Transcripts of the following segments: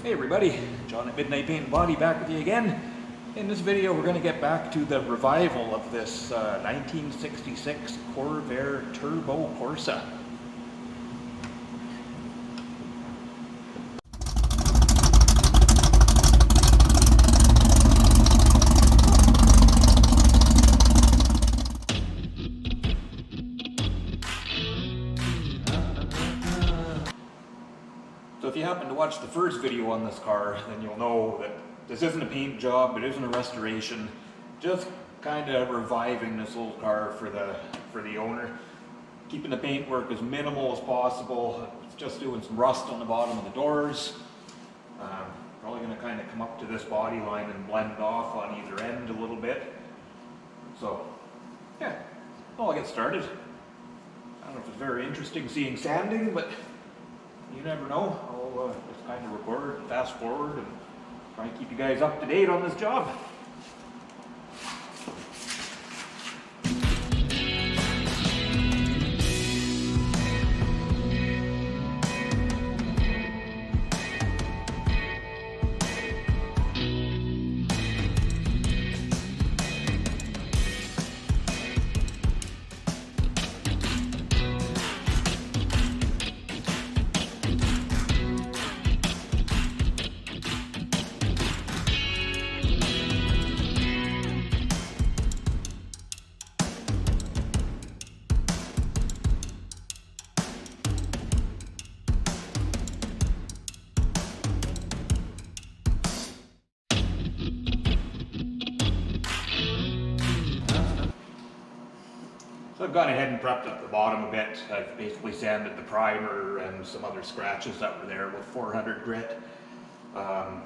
Hey everybody, John at Midnight Paint and Body back with you again. In this video we're going to get back to the revival of this 1966 Corvair Turbo Corsa. So if you happen to watch the first video on this car, then you'll know that this isn't a paint job, it isn't a restoration, just kind of reviving this old car for the owner. Keeping the paintwork as minimal as possible. It's just doing some rust on the bottom of the doors. Probably going to kind of come up to this body line and blend off on either end a little bit. So yeah, I'll get started. I don't know if it's very interesting seeing sanding, but you never know. I'll just kind of record and fast forward and try and keep you guys up to date on this job. So I've gone ahead and prepped up the bottom a bit. I've basically sanded the primer and some other scratches that were there with 400 grit. So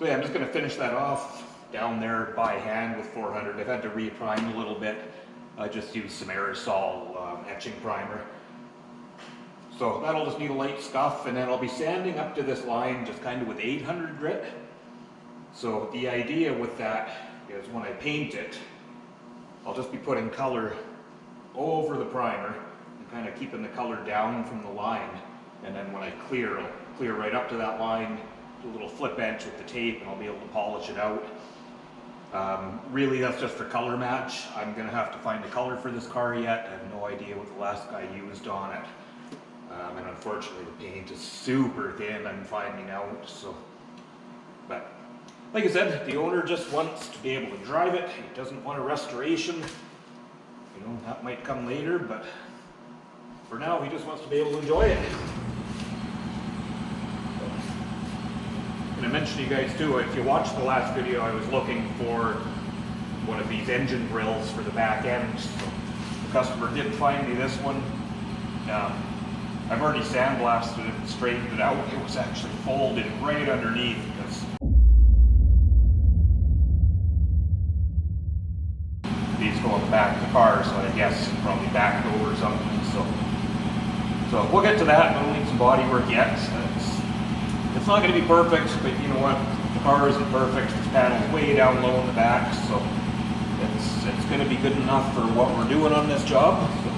yeah, I'm just going to finish that off down there by hand with 400. I've had to reprime a little bit. I just used some aerosol etching primer. So that'll just need a light scuff, and then I'll be sanding up to this line just kind of with 800 grit. So the idea with that is when I paint it, I'll just be putting color over the primer and kind of keeping the color down from the line, and then when I clear, I'll clear right up to that line, do a little flip edge with the tape, and I'll be able to polish it out. Really that's just for color match. I'm going to have to find a color for this car yet. I have no idea what the last guy used on it, and unfortunately the paint is super thin, I'm finding out. So, but like I said, the owner just wants to be able to drive it. He doesn't want a restoration. You know, that might come later, but for now he just wants to be able to enjoy it. And I mentioned to you guys too, if you watched the last video, I was looking for one of these engine grills for the back end. So the customer did find me this one. I've already sandblasted it and straightened it out. It was actually folded right underneath because these go on the back of the car, so I guess it probably backed over or something. So we'll get to that. I don't need some body work yet. It's not going to be perfect, but you know what? The car isn't perfect. This panel's way down low in the back, so it's going to be good enough for what we're doing on this job. So.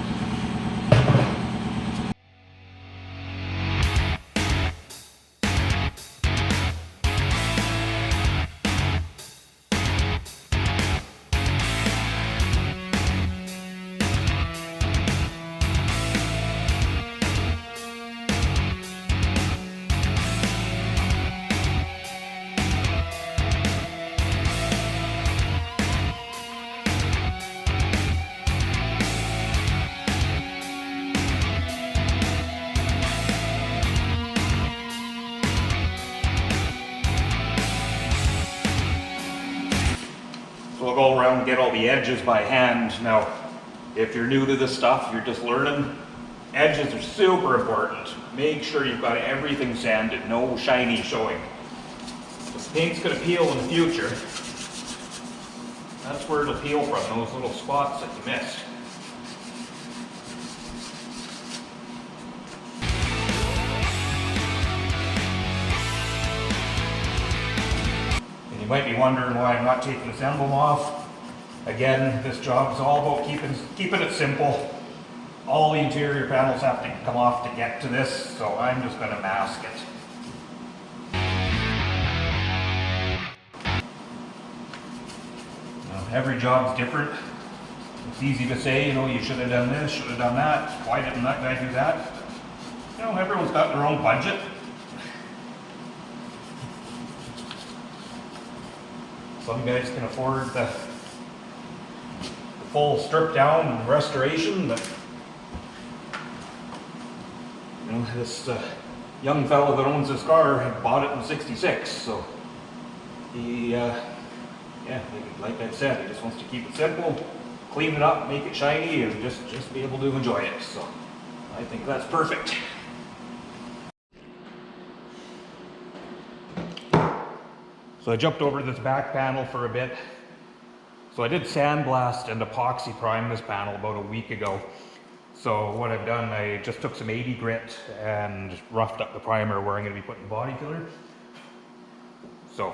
So we'll go around and get all the edges by hand. Now, if you're new to this stuff, you're just learning, edges are super important. Make sure you've got everything sanded, no shiny showing. This paint's going to peel in the future. That's where it'll peel from, those little spots that you missed. You might be wondering why I'm not taking this emblem off. Again, this job is all about keeping it simple. All the interior panels have to come off to get to this, so I'm just going to mask it. every job's different. It's easy to say, you know, you should have done this, should have done that. Why didn't that guy do that? You know, everyone's got their own budget. Some guys can afford the full strip down and restoration, but you know, this young fellow that owns this car had bought it in '66, so he, yeah, like I said, he just wants to keep it simple, clean it up, make it shiny, and just be able to enjoy it. So I think that's perfect. So I jumped over this back panel for a bit. So I did sandblast and epoxy prime this panel about a week ago. So what I've done, I just took some 80 grit and just roughed up the primer where I'm going to be putting body filler. So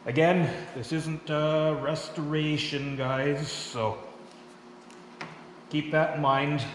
again, this isn't restoration, guys, so keep that in mind.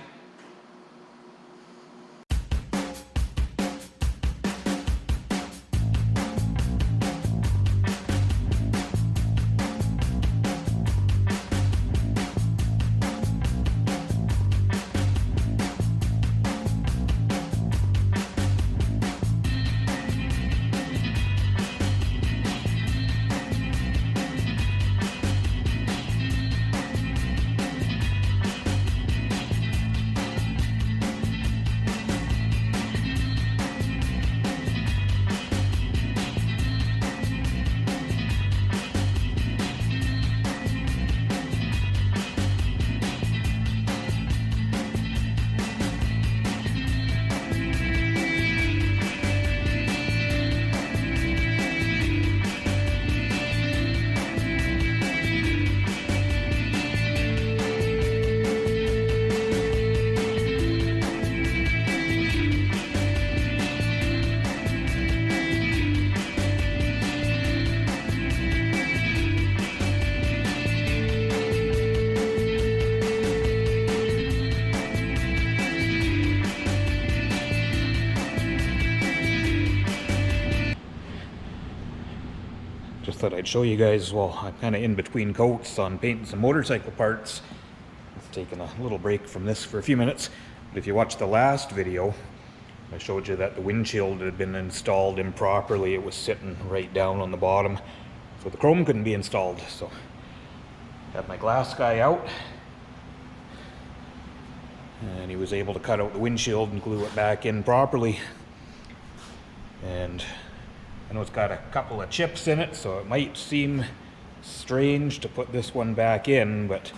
Just thought I'd show you guys, well, I'm kind of in between coats on painting some motorcycle parts. I've taken a little break from this for a few minutes. But if you watched the last video, I showed you that the windshield had been installed improperly. It was sitting right down on the bottom, so the chrome couldn't be installed. So I had my glass guy out, and he was able to cut out the windshield and glue it back in properly. And I know it's got a couple of chips in it, so it might seem strange to put this one back in, but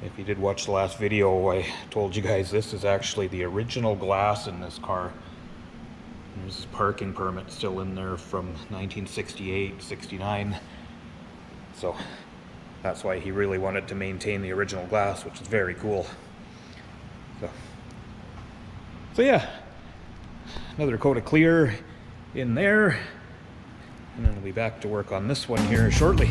if you did watch the last video, I told you guys this is actually the original glass in this car. There's this parking permit still in there from 1968, 69. So that's why he really wanted to maintain the original glass, which is very cool. So yeah, another coat of clear in there, and then we'll be back to work on this one here shortly.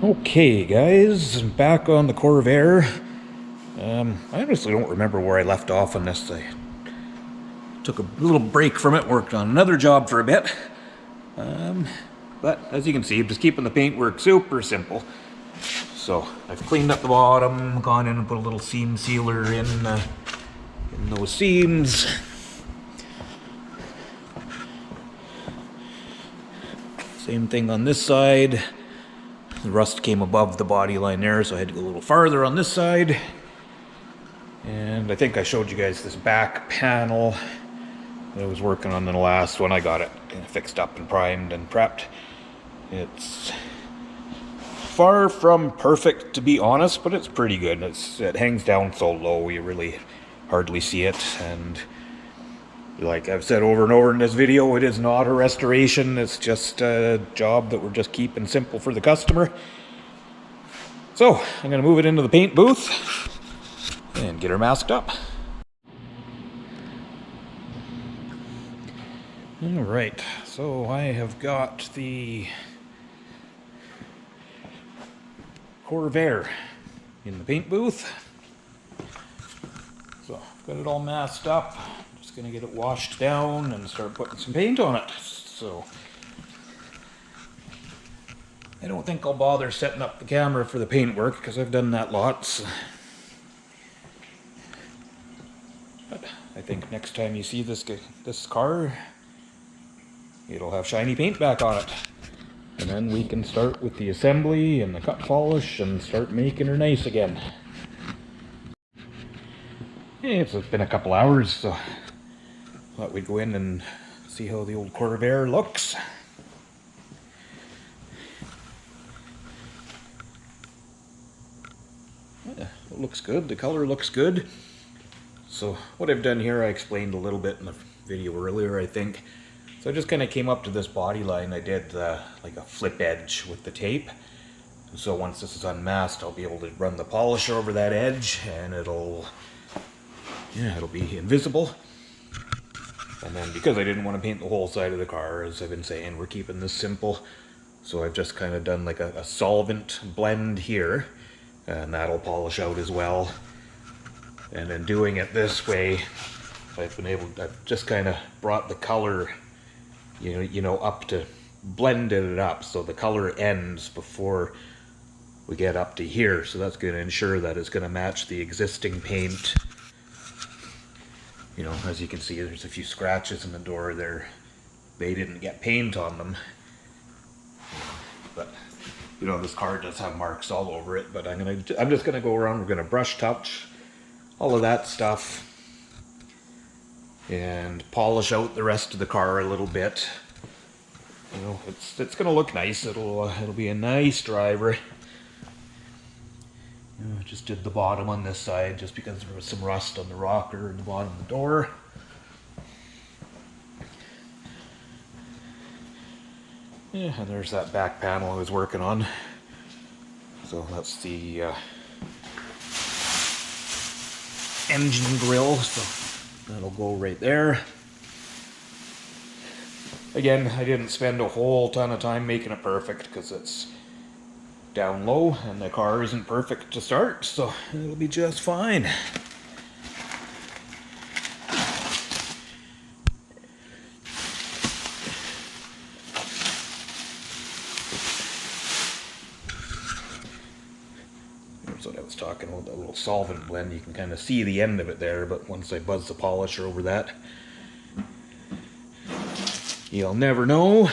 Okay guys, back on the Corvair. I honestly don't remember where I left off on this. I took a little break from it, worked on another job for a bit. But as you can see, I'm just keeping the paintwork super simple. So I've cleaned up the bottom, gone in and put a little seam sealer in those seams. Same thing on this side. The rust came above the body line there, so I had to go a little farther on this side. And I think I showed you guys this back panel I was working on the last one. I got it fixed up and primed and prepped. It's far from perfect, to be honest, but it's pretty good. It hangs down so low you really hardly see it, and like I've said over and over in this video, it is not a restoration. It's just a job that we're just keeping simple for the customer. So I'm going to move it into the paint booth and get her masked up. Alright, so I have got the Corvair in the paint booth. So I've got it all masked up. Just going to get it washed down and start putting some paint on it. So I don't think I'll bother setting up the camera for the paint work because I've done that lots. But I think next time you see this car, it'll have shiny paint back on it. And then we can start with the assembly and the cut polish and start making her nice again. Yeah, it's been a couple hours, so thought we'd go in and see how the old Corvair looks. Yeah, it looks good. The color looks good. So what I've done here, I explained a little bit in the video earlier, I think. So I just kind of came up to this body line. I did like a flip edge with the tape. And so once this is unmasked, I'll be able to run the polisher over that edge, and it'll be invisible. And then because I didn't want to paint the whole side of the car, as I've been saying, we're keeping this simple. So I've just kind of done like a solvent blend here, and that'll polish out as well. And then doing it this way, I've just kind of brought the color, you know, up to blended it up so the color ends before we get up to here. So that's going to ensure that it's going to match the existing paint. You know, as you can see, there's a few scratches in the door there. They didn't get paint on them. But, you know, this car does have marks all over it. But I'm just going to go around, we're going to brush touch all of that stuff and polish out the rest of the car a little bit. You know, it's going to look nice. It'll be a nice driver. I just did the bottom on this side just because there was some rust on the rocker and the bottom of the door. Yeah, and there's that back panel I was working on. So that's the engine grill, so that'll go right there. Again, I didn't spend a whole ton of time making it perfect because it's down low and the car isn't perfect to start, so it'll be just fine. That's what I was talking about, that little solvent blend. You can kind of see the end of it there, but once I buzz the polisher over that, you'll never know.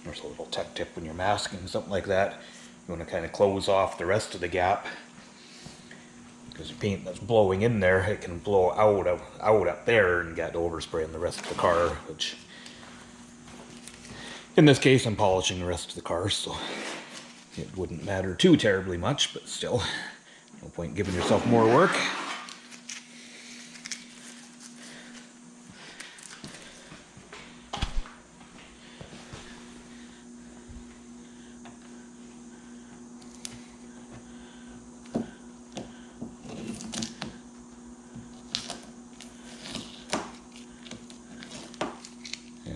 There's a little tech tip when you're masking something like that. You want to kind of close off the rest of the gap, because the paint that's blowing in there, it can blow out up there and get overspray on the rest of the car, which in this case I'm polishing the rest of the car, so it wouldn't matter too terribly much, but still, no point giving yourself more work.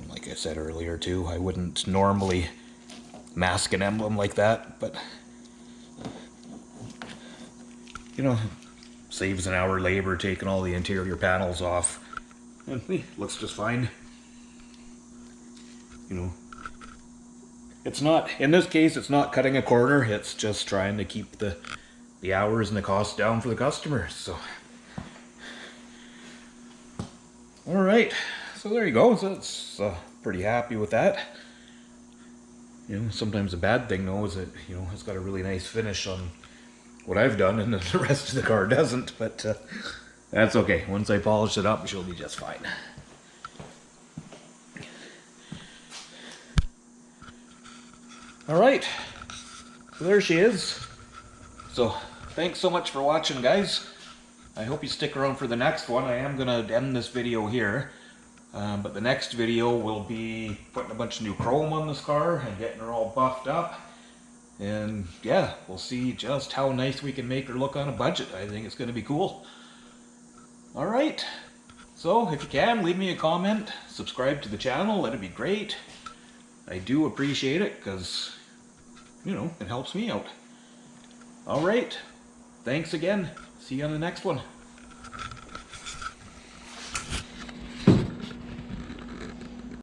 Like I said earlier too, I wouldn't normally mask an emblem like that, but you know, saves an hour labor taking all the interior panels off, and looks just fine. you know, it's not, in this case, it's not cutting a corner, it's just trying to keep the hours and the cost down for the customer. So, all right, so there you go. So that's pretty happy with that. You know, sometimes a bad thing though is that, you know, it's got a really nice finish on what I've done and the rest of the car doesn't, but that's okay. Once I polish it up, she'll be just fine. All right, so there she is. So thanks so much for watching, guys. I hope you stick around for the next one. I am gonna end this video here, but the next video will be putting a bunch of new chrome on this car and getting her all buffed up. And yeah, we'll see just how nice we can make her look on a budget. I think it's gonna be cool. All right, so if you can, leave me a comment, subscribe to the channel, that'd be great. I do appreciate it because, you know, it helps me out. All right, thanks again. See you on the next one.